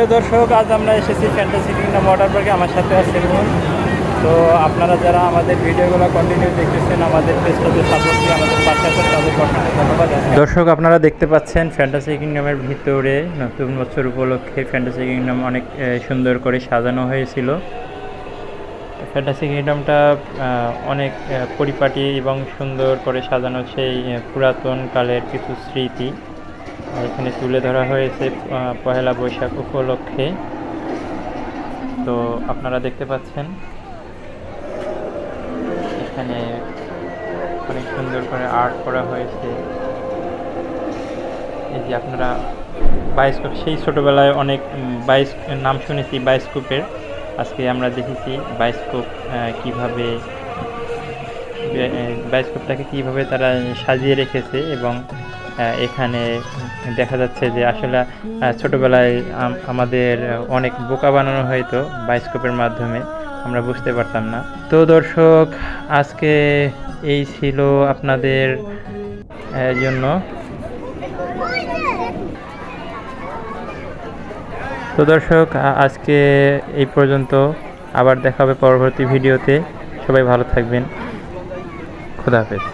প্রিয় দর্শক, আজ আমরা এসেছি ফ্যান্টাসি কিংডম ওয়াটার পার্কে। আমার সাথে আছে মুন। তো আপনারা যারা আমাদের ভিডিওগুলো কন্টিনিউ দেখতেছেন, আমাদের পেজটাতে সাপোর্ট দিয়ে আমাদের পাশে আছেন, তাদেরকে অসংখ্য ধন্যবাদ। দর্শক, আপনারা দেখতে পাচ্ছেন ফ্যান্টাসি কিংডমের ভিতরে নতুন বছর উপলক্ষে ফ্যান্টাসি কিংডম অনেক সুন্দর করে সাজানো হয়েছিল। ফ্যান্টাসি কিংডমটা অনেক পরিপাটি এবং সুন্দর করে সাজানো, সেই পুরাতন কালের কিছু স্মৃতি এখানে তুলে ধরা হয়েছে পহেলা বৈশাখ উপলক্ষে। তো আপনারা দেখতে পাচ্ছেন এখানে অনেক সুন্দর করে আর্ট করা হয়েছে। এই যে আপনারা বায়োস্কোপ, সেই ছোটোবেলায় অনেক নাম শুনেছি বায়োস্কোপের, আজকে আমরা দেখেছি বায়োস্কোপ কীভাবে বায়োস্কোপটাকে কীভাবে তারা সাজিয়ে রেখেছে। এবং এখানে দেখা যাচ্ছে যে আসলে ছোটোবেলায় আমাদের অনেক বোকা বানানো হয়তো বায়োস্কোপের মাধ্যমে, আমরা বুঝতে পারতাম না। তো দর্শক, আজকে এই ছিল আপনাদের জন্য। তো দর্শক, আজকে এই পর্যন্ত। আবার দেখা হবে পরবর্তী ভিডিওতে। সবাই ভালো থাকবেন। খোদা হাফেজ।